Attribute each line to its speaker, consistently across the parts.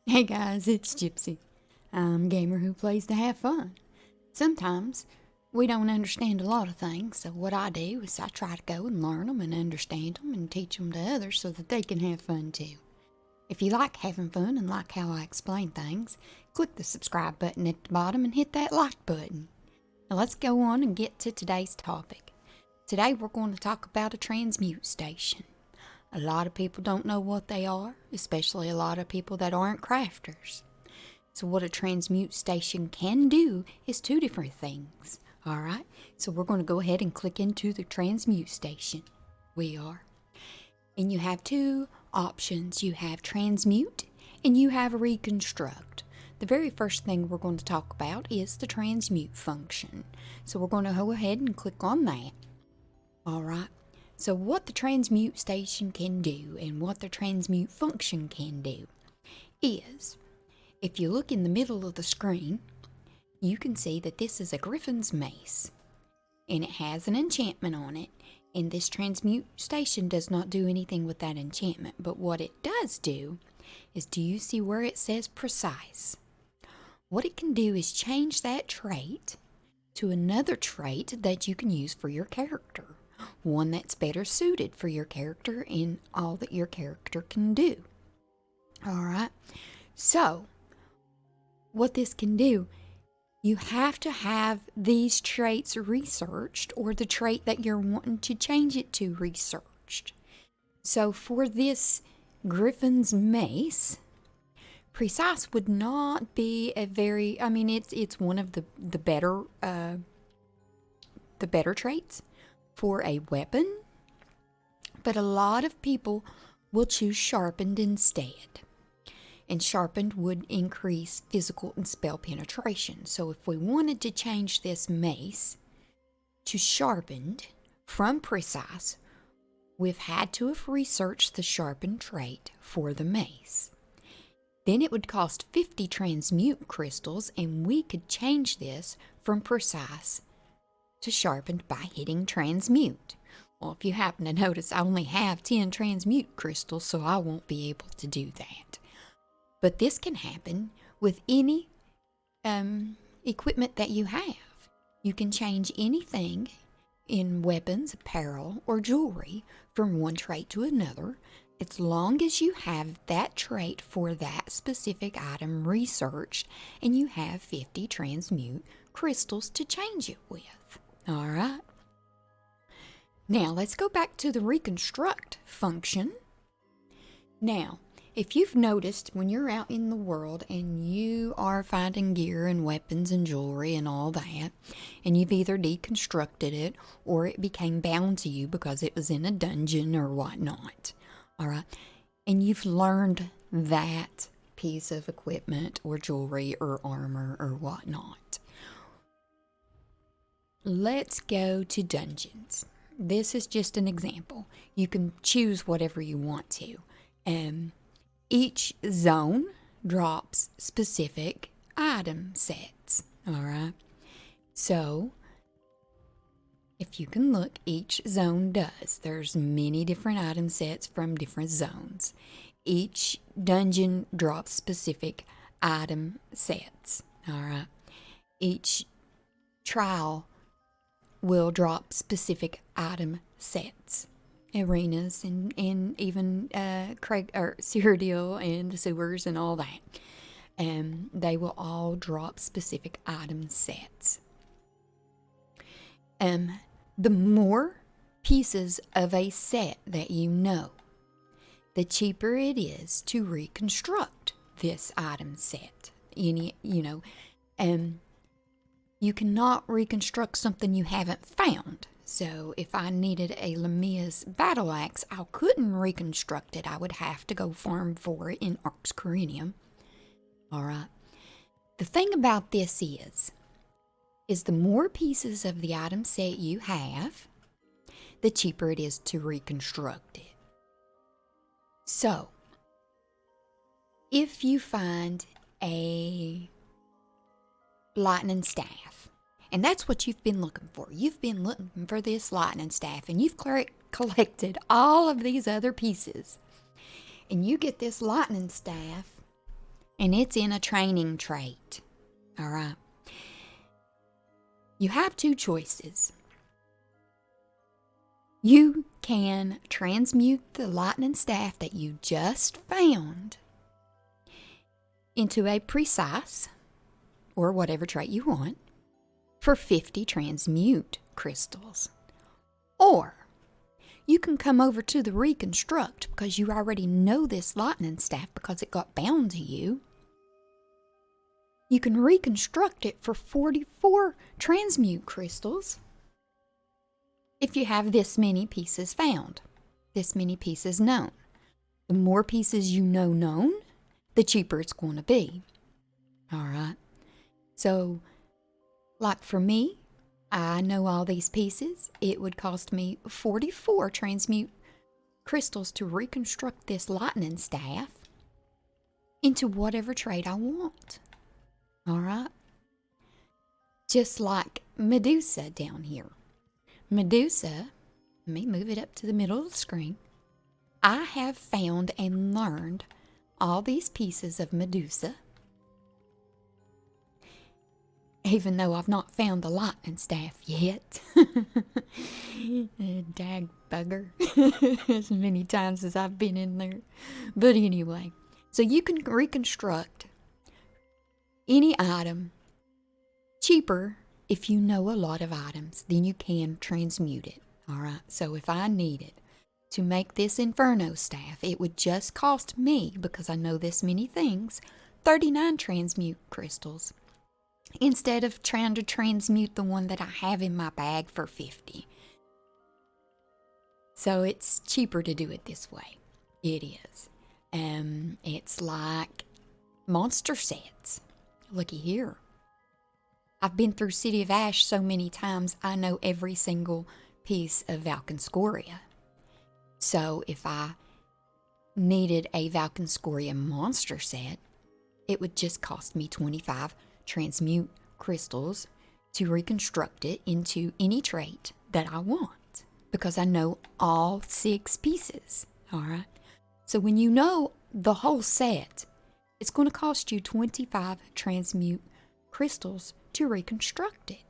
Speaker 1: Hey guys, it's Gypsy. I'm a gamer who plays to have fun. Sometimes we don't understand a lot of things, so what I do is I try to go and learn them and understand them and teach them to others so that they can have fun too. If you like having fun and like how I explain things, click the subscribe button at the bottom and hit that like button. Now let's go on and get to today's topic. Today we're going to talk about a transmute station. A lot of people don't know what they are, especially a lot of people that aren't crafters. So what a transmute station can do is two different things. Alright, so we're going to go ahead and click into the transmute station. We are. And you have two options. You have transmute and you have reconstruct. The very first thing we're going to talk about is the transmute function. So we're going to go ahead and click on that. Alright. So what the transmute station can do and what the transmute function can do is, if you look in the middle of the screen, you can see that this is a Griffin's mace and it has an enchantment on it, and this transmute station does not do anything with that enchantment, but what it does do is, do you see where it says precise? What it can do is change that trait to another trait that you can use for your character. One that's better suited for your character and all that your character can do. Alright, so what this can do, you have to have these traits researched, or the trait that you're wanting to change it to researched. So for this Griffin's mace, precise would not be a very, it's one of the better traits for a weapon, but a lot of people will choose sharpened instead. And sharpened would increase physical and spell penetration. So if we wanted to change this mace to sharpened from precise, we've had to have researched the sharpened trait for the mace. Then it would cost 50 transmute crystals, and we could change this from precise to sharpened by hitting transmute. Well, if you happen to notice, I only have 10 transmute crystals, so I won't be able to do that. But this can happen with any equipment that you have. You can change anything in weapons, apparel, or jewelry from one trait to another, as long as you have that trait for that specific item researched and you have 50 transmute crystals to change it with. Alright. Now let's go back to the reconstruct function. Now, if you've noticed when you're out in the world and you are finding gear and weapons and jewelry and all that, and you've either deconstructed it or it became bound to you because it was in a dungeon or whatnot, alright, and you've learned that piece of equipment or jewelry or armor or whatnot. Let's go to dungeons. This is just an example. You can choose whatever you want to. Each zone drops specific item sets. Alright. So, if you can look, each zone does. There's many different item sets from different zones. Each dungeon drops specific item sets. Alright. Each trial will drop specific item sets, arenas, and even Cyrodiil and the sewers and all that. They will all drop specific item sets. The more pieces of a set that you know, the cheaper it is to reconstruct this item set. You cannot reconstruct something you haven't found. So if I needed a Lamia's battle axe, I couldn't reconstruct it. I would have to go farm for it in Arx Corinium. Alright. The thing about this is the more pieces of the item set you have, the cheaper it is to reconstruct it. So, if you find a lightning staff, and that's what you've been looking for. You've been looking for this lightning staff, and you've collected all of these other pieces. And you get this lightning staff and it's in a training trait. All right. You have two choices. You can transmute the lightning staff that you just found into a precise, or whatever trait you want, for 50 transmute crystals. Or you can come over to the Reconstruct, because you already know this lightning staff because it got bound to you. You can reconstruct it for 44 transmute crystals if you have this many pieces found, this many pieces known. The more pieces you know known, the cheaper it's going to be. All right. So, like for me, I know all these pieces. It would cost me 44 transmute crystals to reconstruct this lightning staff into whatever trait I want. All right. Just like Medusa down here. Medusa, let me move it up to the middle of the screen. I have found and learned all these pieces of Medusa, even though I've not found the lightning staff yet. Dag bugger. As many times as I've been in there. But anyway, so you can reconstruct any item cheaper if you know a lot of items. Then you can transmute it. All right. So if I needed to make this Inferno staff, it would just cost me, because I know this many things, 39 transmute crystals, instead of trying to transmute the one that I have in my bag for 50. So it's cheaper to do it this way. It is. It's like monster sets. Looky here. I've been through City of Ash so many times, I know every single piece of Valkynscoria. So if I needed a Valkynscoria monster set, it would just cost me 25 transmute crystals to reconstruct it into any trait that I want, because I know all 6 pieces. All right. So when you know the whole set, it's going to cost you 25 transmute crystals to reconstruct it.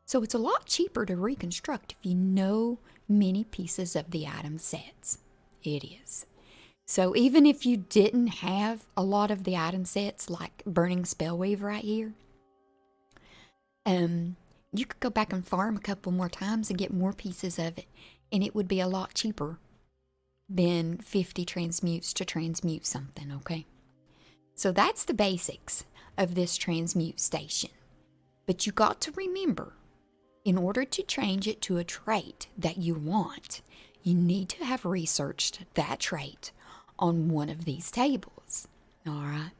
Speaker 1: So it's a lot cheaper to reconstruct if you know many pieces of the item sets. It is. So even if you didn't have a lot of the item sets, like Burning Spellweave right here, you could go back and farm a couple more times and get more pieces of it, and it would be a lot cheaper than 50 transmutes to transmute something, okay? So that's the basics of this transmute station. But you got to remember, in order to change it to a trait that you want, you need to have researched that trait on one of these tables. All right?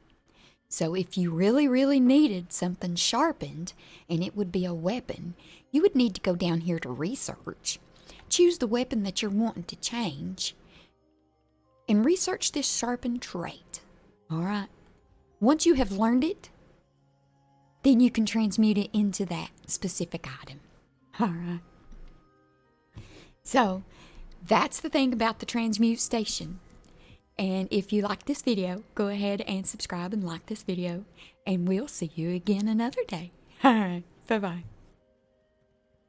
Speaker 1: So if you really, really needed something sharpened, and it would be a weapon, you would need to go down here to research, choose the weapon that you're wanting to change, and research this sharpened trait. All right? Once you have learned it, then you can transmute it into that specific item. All right. So that's the thing about the transmute station. And if you like this video, go ahead and subscribe and like this video. And we'll see you again another day. All right. Bye-bye.